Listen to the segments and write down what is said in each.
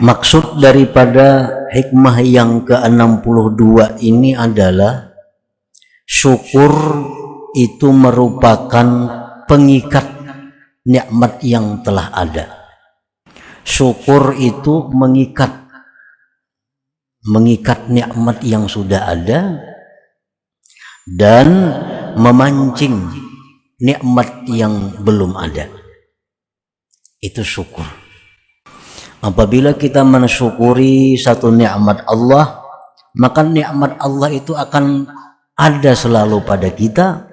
Maksud daripada hikmah yang ke-62 ini adalah syukur itu merupakan pengikat nikmat yang telah ada. Syukur itu mengikat nikmat yang sudah ada dan memancing nikmat yang belum ada. Itu syukur. Apabila kita mensyukuri satu nikmat Allah, maka nikmat Allah itu akan ada selalu pada kita,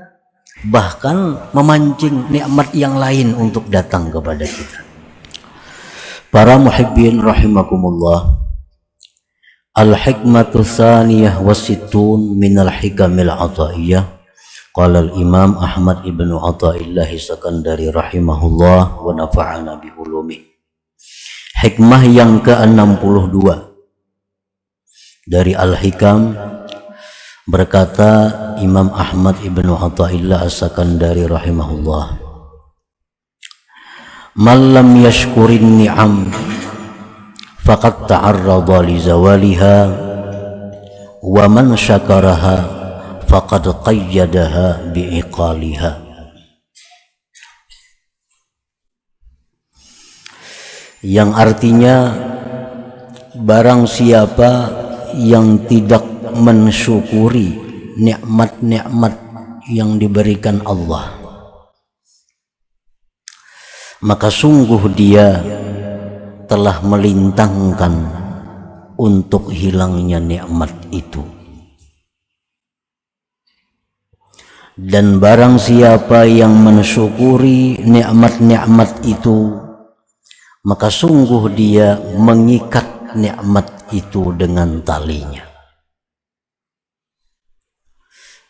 bahkan memancing nikmat yang lain untuk datang kepada kita. Para muhibbin rahimakumullah, al-hikmatu tsaniyah wasittun minal hikamil ataiyah. Qala al-imam Ahmad ibnu Athaillah Sakandari rahimahullah wa nafa'ana bi ulumi. Hikmah yang ke-62 dari Al-Hikam, berkata Imam Ahmad ibnu Athaillah As-Sakandari rahimahullah, man lam yashkurin ni'am faqad ta'arrada li zawaliha wa man syakaraha faqad qayyadaha bi iqaliha. Yang artinya, barang siapa yang tidak mensyukuri nikmat-nikmat yang diberikan Allah, maka sungguh dia telah melintangkan untuk hilangnya nikmat itu. Dan barang siapa yang mensyukuri nikmat-nikmat itu, maka sungguh dia mengikat nikmat itu dengan talinya.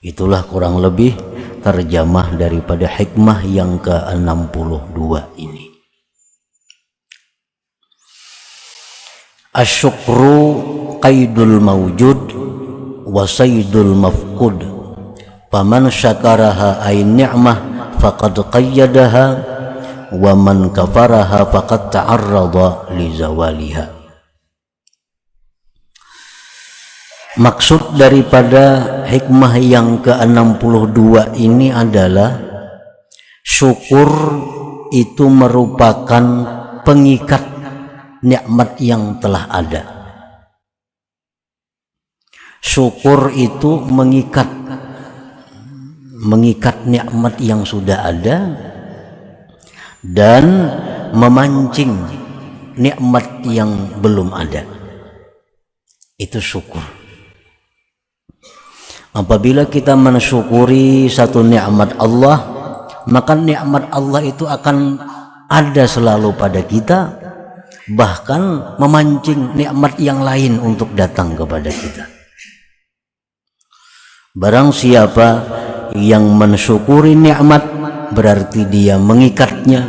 Itulah kurang lebih terjemah daripada hikmah yang ke-62 ini. Asyukru qaidul mawjud wa saydul mafqud. Faman syakaraha ay ni'mah faqad qayyadaha wa man kafaraha faqad ta'arrada li zawaliha. Maksud daripada hikmah yang ke-62 ini adalah syukur itu merupakan pengikat nikmat yang telah ada. Syukur itu mengikat nikmat yang sudah ada dan memancing nikmat yang belum ada. Itu syukur. Apabila kita mensyukuri satu nikmat Allah, maka nikmat Allah itu akan ada selalu pada kita, bahkan memancing nikmat yang lain untuk datang kepada kita. Barang siapa yang mensyukuri nikmat, berarti dia mengikatnya,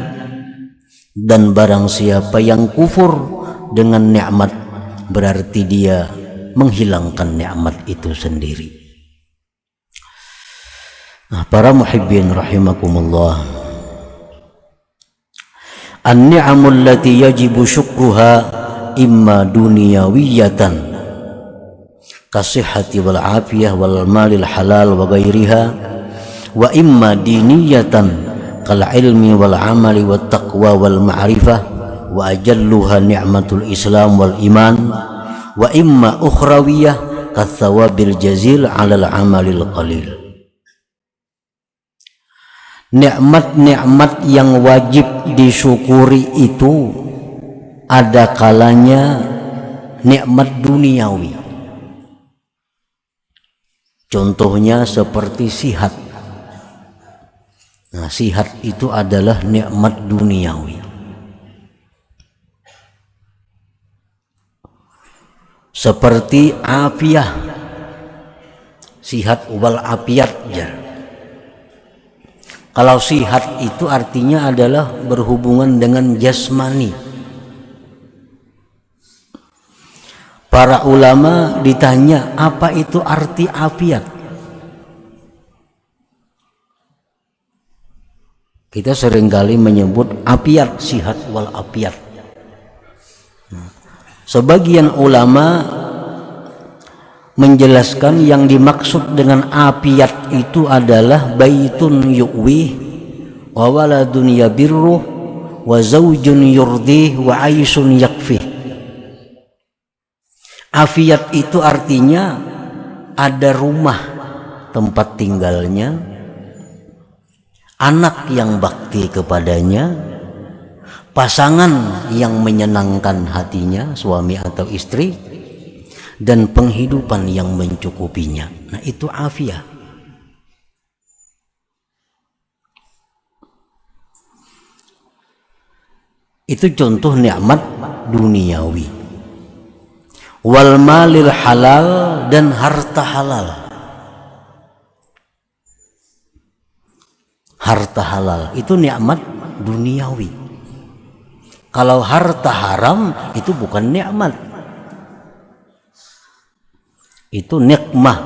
dan barang siapa yang kufur dengan nikmat, berarti dia menghilangkan nikmat itu sendiri. Nah, para muhibbin rahimakumullah, an-ni'amul lati yajibu syukruha imma duniyawiyatan kasihhati wal afiyah wal malil halal wa ghairiha, wa imma diniyatan kal ilmi wal amali wat taqwa wal ma'rifah, wa ajalluha ni'matul islam wal iman, wa imma ukhrawiyah kathawabil jazil alal amalil qalil. Nikmat-nikmat yang wajib disyukuri itu ada kalanya nikmat duniawi. Contohnya seperti sihat. Nah, sihat itu adalah nikmat duniawi. Seperti afiah, sihat wal afiat ya. Kalau sihat itu artinya adalah berhubungan dengan jasmani. Para ulama ditanya, apa itu arti afiat? Kita seringkali menyebut afiat, sihat wal afiat. Sebagian ulama menjelaskan yang dimaksud dengan afiyat itu adalah baitun yu'wih wa waladun yabirruh wa zaujun yurdih wa aisyun yakfih. Afiyat itu artinya ada rumah tempat tinggalnya, anak yang bakti kepadanya, pasangan yang menyenangkan hatinya, suami atau istri, dan penghidupan yang mencukupinya. Nah, itu afiah. Itu contoh nikmat duniawi. Wal malil halal, dan harta halal. Harta halal itu nikmat duniawi. Kalau harta haram itu bukan nikmat, itu nikmah.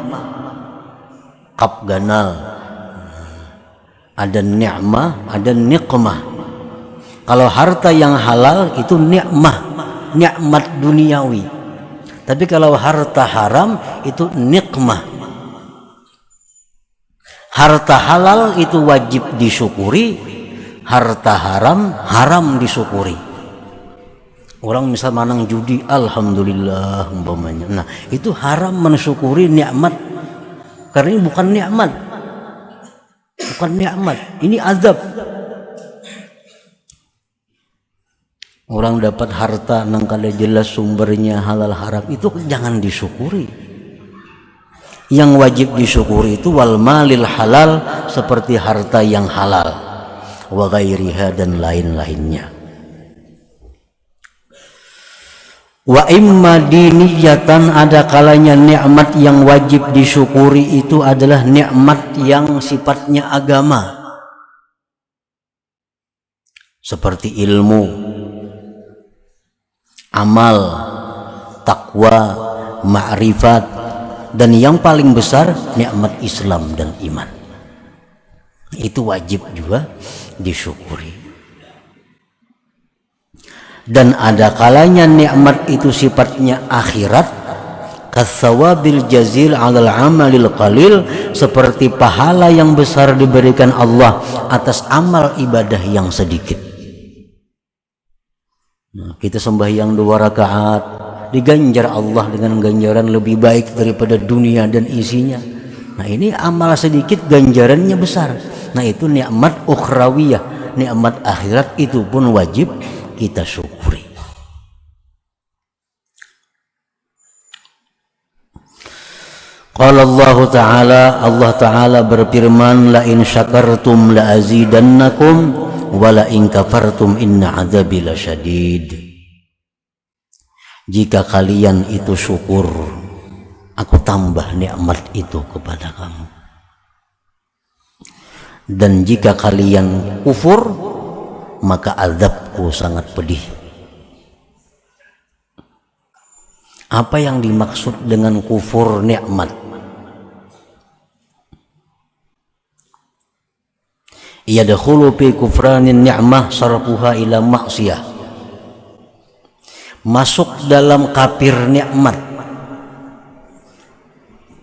Kaf ganal, ada nikmah, ada nikmah. Kalau harta yang halal itu nikmah, nikmat duniawi. Tapi kalau harta haram itu nikmah. Harta halal itu wajib disyukuri, harta haram haram disyukuri. Orang misal manang judi, alhamdulillah umpamanya. Nah, itu haram mensyukuri nikmat, karena ini bukan nikmat. Bukan nikmat, ini azab. Orang dapat harta nang kada jelas sumbernya halal haram, itu jangan disyukuri. Yang wajib disyukuri itu wal malil halal, seperti harta yang halal, wa ghairiha, dan lain-lainnya. Wa imma diniyatan, ada kalanya nikmat yang wajib disyukuri itu adalah nikmat yang sifatnya agama, seperti ilmu, amal, takwa, ma'rifat, dan yang paling besar nikmat Islam dan iman. Itu wajib juga disyukuri. Dan ada kalanya nikmat itu sifatnya akhirat, kasawabil jazil 'alal 'amalil qalil, seperti pahala yang besar diberikan Allah atas amal ibadah yang sedikit. Nah, kita sembahyang 2 rakaat diganjar Allah dengan ganjaran lebih baik daripada dunia dan isinya. Nah, ini amal sedikit ganjarannya besar. Nah, itu nikmat ukhrawiyah, nikmat akhirat, itu pun wajib kita syukuri. Qala Allah Ta'ala, Allah Ta'ala berfirman, la in syakartum la azidannakum wa la in kafartum inna adzabi lasyadid. Jika kalian itu syukur, aku tambah nikmat itu kepada kamu. Dan jika kalian kufur, maka azabku sangat pedih. Apa yang dimaksud dengan kufur nikmat? Yadkhulu fi kufranin ni'mah sarfuha ila maksiyah. Masuk dalam kafir nikmat,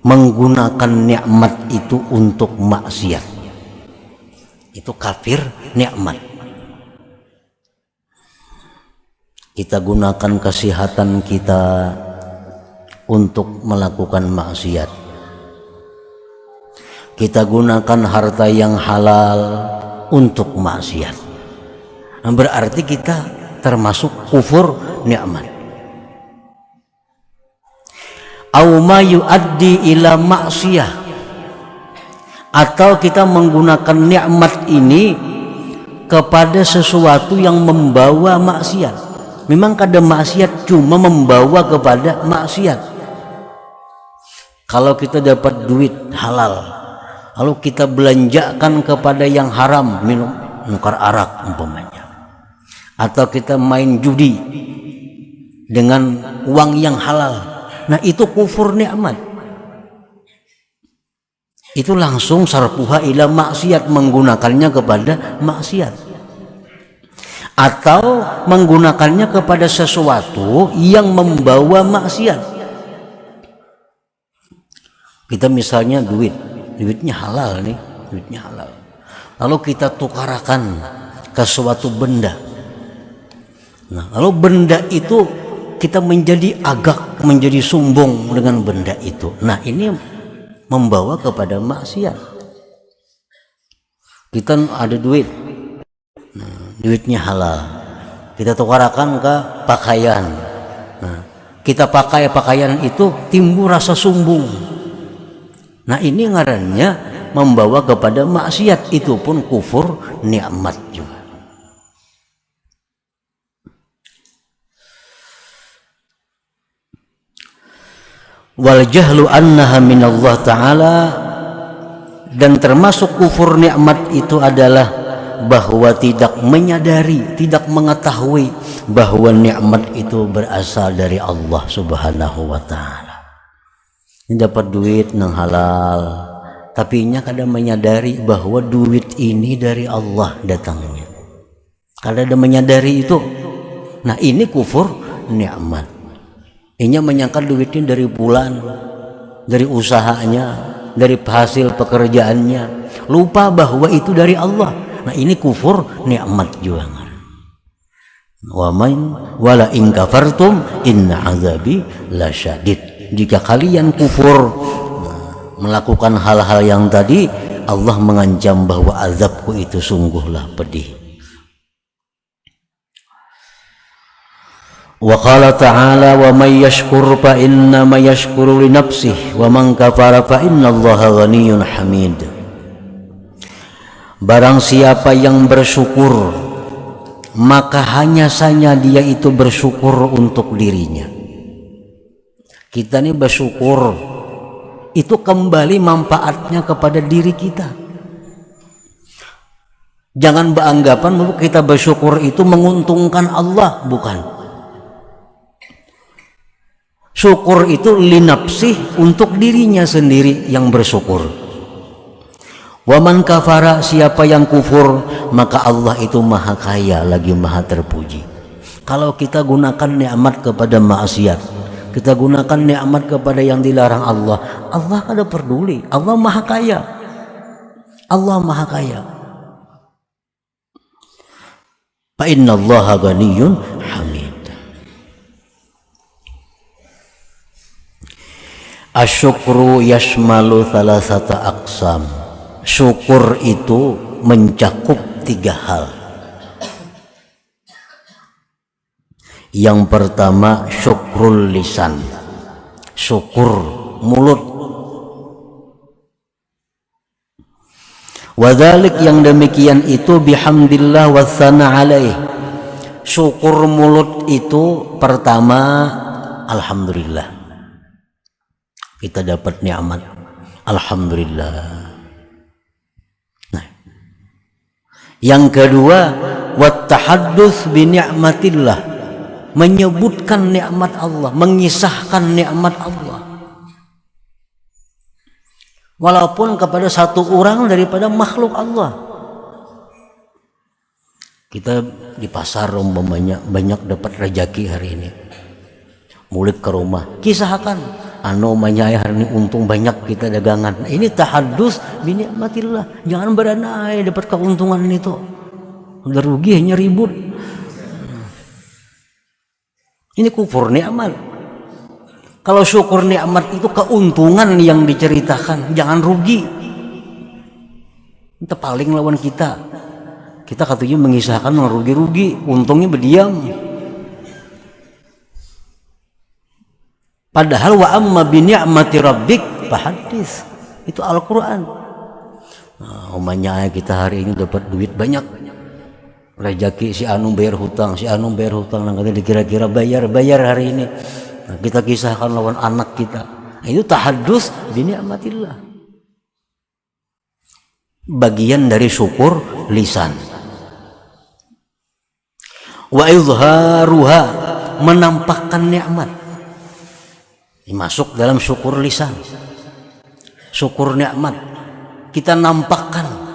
menggunakan nikmat itu untuk maksiat. Itu kafir nikmat. Kita gunakan kesehatan kita untuk melakukan maksiat. Kita gunakan harta yang halal untuk maksiat. Nah, berarti kita termasuk kufur nikmat. Au ma yuaddi ila maksiyah, atau kita menggunakan nikmat ini kepada sesuatu yang membawa maksiat. Memang kada maksiat, cuma membawa kepada maksiat. Kalau kita dapat duit halal, lalu kita belanjakan kepada yang haram, minum nukar arak umpamanya, atau kita main judi dengan uang yang halal, nah itu kufur nikmat. Itu langsung sarfuha ila maksiat, menggunakannya kepada maksiat. atau menggunakannya kepada sesuatu yang membawa maksiat. Kita misalnya duitnya halal nih, duitnya halal. Lalu kita tukarakan ke suatu benda. Nah, lalu benda itu kita menjadi agak, menjadi sombong dengan benda itu. Nah, ini membawa kepada maksiat. Kita ada duit, nah, duitnya halal, kita tukarakan ke pakaian. Nah, kita pakai pakaian itu timbul rasa sombong. Nah, ini ngarannya membawa kepada maksiat, itu pun kufur nikmat juga. Wal jahlu annaha minallah ta'ala, dan termasuk kufur nikmat itu adalah bahwa tidak menyadari, tidak mengetahui bahwa nikmat itu berasal dari Allah Subhanahu wa ta'ala. Ini dapat duit nang halal, tapi nya kadang menyadari bahwa duit ini dari Allah datangnya. Kadang ada menyadari itu. Nah, ini kufur nikmat. Inya menyangka duitnya dari bulan, dari usahanya, dari hasil pekerjaannya, lupa bahwa itu dari Allah. Nah, ini kufur nikmat juga. Wa man wala in kafartum inna azabi lasyadid. Jika kalian kufur melakukan hal-hal yang tadi, Allah mengancam bahwa azabku itu sungguhlah pedih. Wa qala ta'ala wa may yashkur fa inna ma yashkuru li nafsihi wa man kafara fa innallaha ghaniyyun hamid. Barang siapa yang bersyukur, maka hanya saja dia itu bersyukur untuk dirinya. Kita ini bersyukur itu kembali manfaatnya kepada diri kita. Jangan beranggapan bahwa kita bersyukur itu menguntungkan Allah, bukan. Syukur itu linapsih, untuk dirinya sendiri yang bersyukur. Waman kafara, siapa yang kufur, maka Allah itu maha kaya lagi maha terpuji. Kalau kita gunakan nikmat kepada maksiat, kita gunakan nikmat kepada yang dilarang Allah, Allah kada peduli. Allah maha kaya. Allah maha kaya. Fa innallaha ghaniyyun hamid. Asyukru yashmalu thalathata aqsam. Syukur itu mencakup 3 hal. Yang pertama syukrul lisan, syukur mulut. Wadhalik, yang demikian itu bihamdillah wa tsana alaih. Syukur mulut itu pertama alhamdulillah. Kita dapat nikmat, alhamdulillah. Nah, yang kedua wat tahadduts bi ni'matillah, menyebutkan nikmat Allah, mengisahkan nikmat Allah, walaupun kepada satu orang daripada makhluk Allah. Kita di pasar umpamanya banyak dapat rezeki hari ini, mulik ke rumah, kisahkan anu manyai hari ini untung banyak kita dagangan. Nah, ini tahadduts bi ni'matillah. Jangan beranai dapat keuntungan itu, udah rugi hanya ribut. Ini kufur nikmat. Kalau syukur nikmat itu keuntungan yang diceritakan, jangan rugi. Itu paling lawan kita. Kita katanya mengisahkan rugi-rugi, untungnya berdiam. Padahal wa amma bi ni'mati rabbik fahadits. Itu Al-Qur'an. Nah, umumnya kita hari ini dapat duit banyak. Rezeki si anu bayar hutang, si anu bayar hutang, nanti dikira-kira bayar hari ini. Nah, kita kisahkan lawan anak kita. Nah, itu tahadduts bi ni'matillah. Bagian dari syukur lisan. Wa izharuha, menampakkan nikmat. Ini masuk dalam syukur lisan. Syukur nikmat kita nampakkan.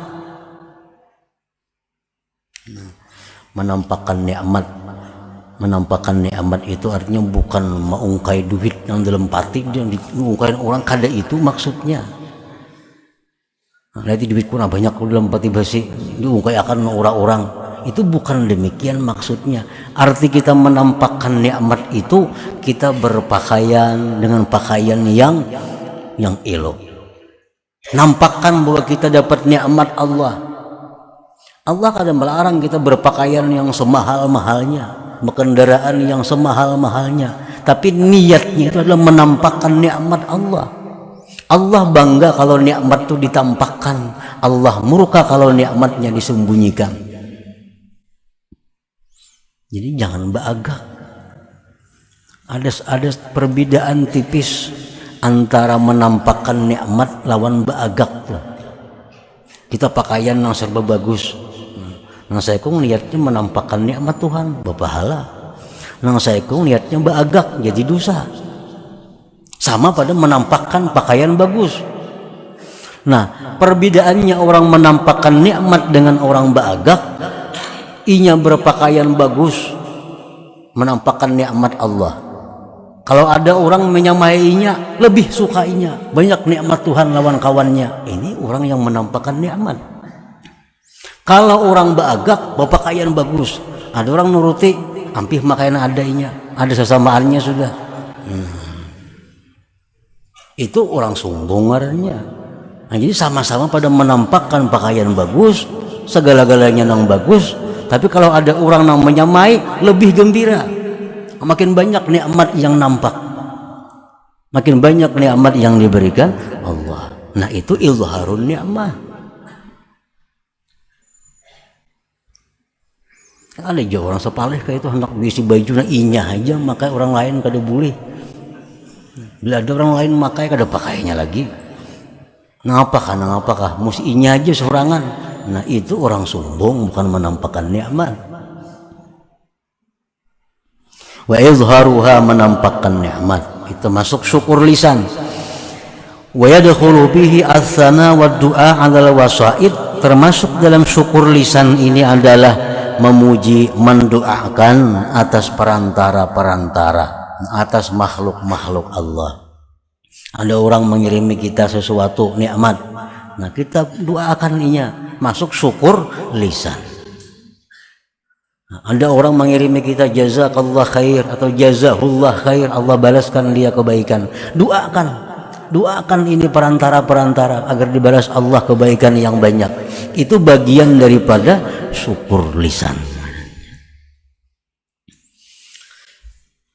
Menampakkan nikmat itu artinya bukan mengungkai duit yang dalam pati yang diungkain orang, kada itu maksudnya. Nanti duit kurang banyak dalam pati basi diungkai akan orang-orang, itu bukan demikian maksudnya. Arti kita menampakkan nikmat itu kita berpakaian dengan pakaian yang elok, nampakkan bahwa kita dapat nikmat Allah. Allah kadang melarang kita berpakaian yang semahal-mahalnya, berkendaraan yang semahal-mahalnya, tapi niatnya itu adalah menampakkan nikmat Allah. Allah bangga kalau nikmat itu ditampakkan, Allah murka kalau nikmatnya disembunyikan. Jadi jangan beagak. Ada perbedaan tipis antara menampakkan nikmat lawan beagak tuh. Kita pakaian yang serba bagus, nang saya kong niatnya menampakkan nikmat Tuhan, berpahala. Nang saya kong niatnya beagak, jadi dosa. Sama pada menampakkan pakaian bagus. Nah, perbedaannya orang menampakkan nikmat dengan orang beagak, inya berpakaian bagus, menampakkan nikmat Allah. Kalau ada orang menyamainya, lebih sukainya, banyak nikmat Tuhan lawan kawannya. Ini orang yang menampakkan nikmat. Kalau orang beagak, berpakaian bagus, ada orang nuruti, ampih makanya adanya, ada sesamaannya sudah. Itu orang sombong ngarannya. Nah, jadi sama-sama pada menampakkan pakaian bagus, segala-galanya yang bagus, tapi kalau ada orang yang menyamai, lebih gembira. Makin banyak nikmat yang nampak, makin banyak nikmat yang diberikan Allah. Nah, itu izharun nikmah. Ada aja orang sepalih kayak itu hendak bisi baju na inya aja, makai orang lain kada boleh. Bila ada orang lain makai kada pakainya lagi. Ngapakah mesti inya aja sorangan. Nah, itu orang sombong, bukan menampakkan nikmat. Wa izharuha, menampakkan nikmat, itu masuk syukur lisan. Wa yadkhulu bihi as-sana wa du'a 'ala al-wasaid, termasuk dalam syukur lisan ini adalah memuji, mendoakan atas perantara-perantara, atas makhluk-makhluk Allah. Ada orang mengirimi kita sesuatu nikmat, nah kita doakan inya, masuk syukur lisan. Ada orang mengirimi kita jazakallah khair atau jazahullah khair, Allah balaskan dia kebaikan. Doakan ini perantara-perantara agar dibalas Allah kebaikan yang banyak. Itu bagian daripada syukur lisan.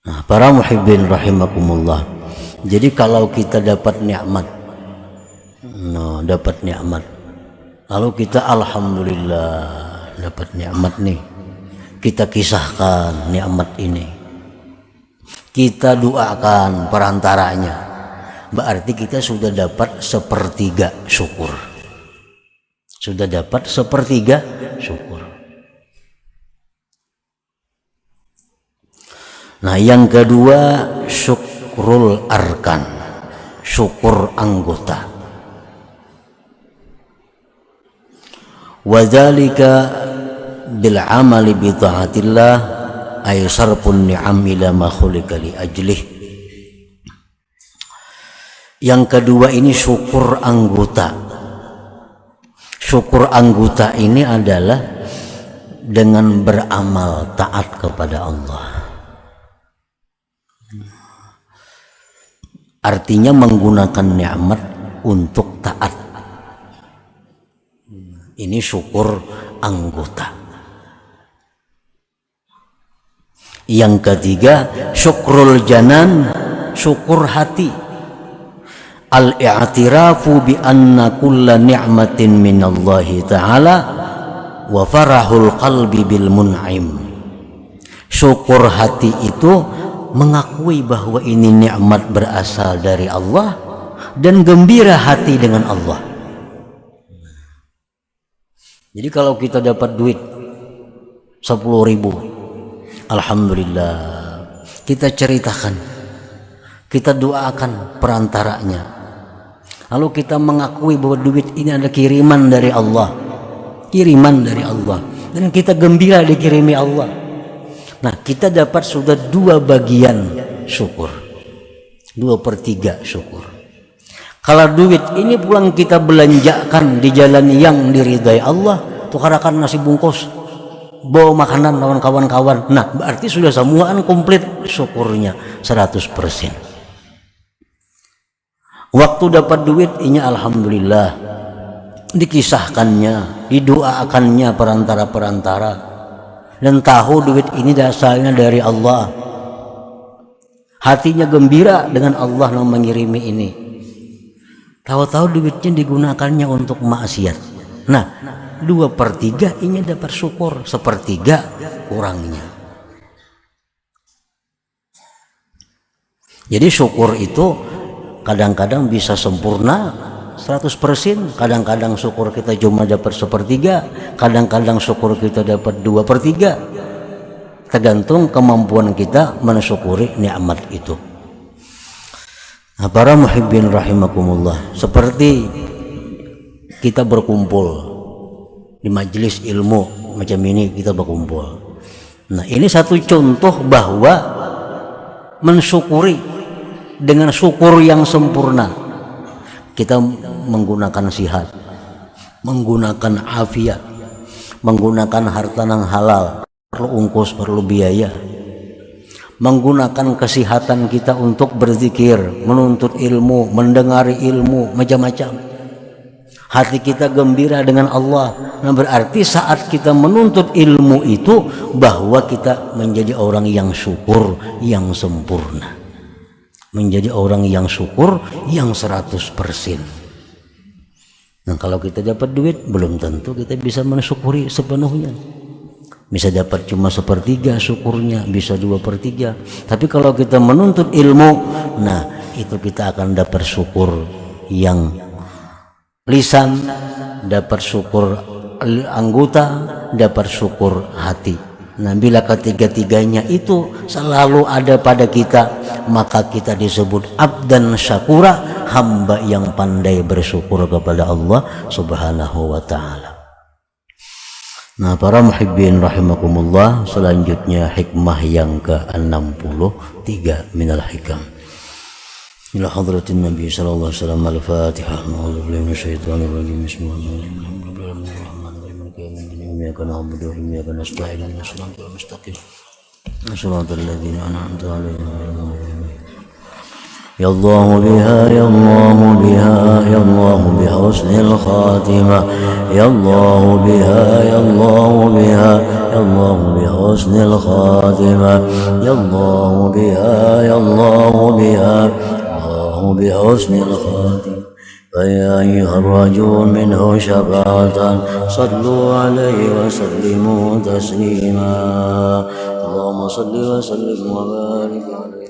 Nah, para muhibbin rahimakumullah. Jadi kalau kita dapat nikmat, lalu kita alhamdulillah dapat nikmat nih. Kita kisahkan nikmat ini, kita doakan perantaranya, berarti kita sudah dapat sepertiga syukur. Sudah dapat sepertiga syukur. Nah, yang kedua syukrul arkan, syukur anggota. Wadzalika bil amali bi taatillah ay sarfun ni'am ila ma khuliqa li ajlih. Yang kedua ini syukur anggota. Syukur anggota ini adalah dengan beramal taat kepada Allah. Artinya menggunakan nikmat untuk taat. Ini syukur anggota. Yang ketiga syukrul janan, syukur hati. Al-i'tirafu bi anna kulla ni'matin minallahi ta'ala wa farahul qalbi bil mun'im. Syukur hati itu mengakui bahwa ini nikmat berasal dari Allah dan gembira hati dengan Allah. Jadi kalau kita dapat duit 10.000, alhamdulillah, kita ceritakan, kita doakan perantaranya, lalu kita mengakui bahwa duit ini adalah kiriman dari Allah, dan kita gembira dikirimi Allah. Nah, kita dapat sudah 2 bagian syukur, 2/3 syukur. Kalau duit ini pulang kita belanjakan di jalan yang diridai Allah, tukarakan nasi bungkus, bawa makanan lawan kawan-kawan, nah berarti sudah semuaan komplit syukurnya 100%. Waktu dapat duit ini alhamdulillah, dikisahkannya, didoakannya perantara-perantara, dan tahu duit ini asalnya dari Allah, hatinya gembira dengan Allah yang mengirimi ini. Tahu-tahu duitnya digunakannya untuk maksiat. Nah, 2/3 ini dapat syukur, 1/3 kurangnya. Jadi syukur itu kadang-kadang bisa sempurna 100%, kadang-kadang syukur kita cuma dapat 1/3, kadang-kadang syukur kita dapat 2/3, tergantung kemampuan kita mensyukuri nikmat itu. Nah, para muhibbin rahimakumullah, seperti kita berkumpul di majelis ilmu macam ini, kita berkumpul. Nah, ini satu contoh bahwa mensyukuri dengan syukur yang sempurna, kita menggunakan sihat, menggunakan afiat, menggunakan harta yang halal, perlu ongkos, perlu biaya, menggunakan kesehatan kita untuk berzikir, menuntut ilmu, mendengari ilmu, macam-macam. Hati kita gembira dengan Allah. Nah, berarti saat kita menuntut ilmu itu bahwa kita menjadi orang yang syukur yang sempurna, menjadi orang yang syukur yang 100%. Nah, kalau kita dapat duit belum tentu kita bisa mensyukuri sepenuhnya. Bisa dapat cuma 1/3 syukurnya, bisa 2/3. Tapi kalau kita menuntut ilmu, nah itu kita akan dapat syukur yang lisan, dapat syukur anggota, dapat syukur hati. Nah, bila ketiga-tiganya itu selalu ada pada kita, maka kita disebut abdan syakura, hamba yang pandai bersyukur kepada Allah Subhanahu wa ta'ala. Nah, para muhibbin rahimakumullah, selanjutnya hikmah yang ke-63 minal hikam. Ila hadratin Nabi sallallahu alaihi wasallam. Al-Fatihah. A'udzu billahi minasyaitonir rajim. Bismillahirrahmanirrahim. Iyyaka na'budu wa iyyaka nasta'in. Ihdinas siratal mustaqim. Shiratal ladzina an'amta 'alaihim. Ya Allah biha, ya Allah biha, ya Allah biha husnil khatimah. Ya Allah biha, ya Allah biha, ya Allah biha husnil khatimah. Ya Allah biha, ya Allah biha, Allah biha husnil khatimah. فيا أيها الرجل منه شفاعة صلوا عليه وسلموا تسليما. اللهم صل وسلم وبارك عليه.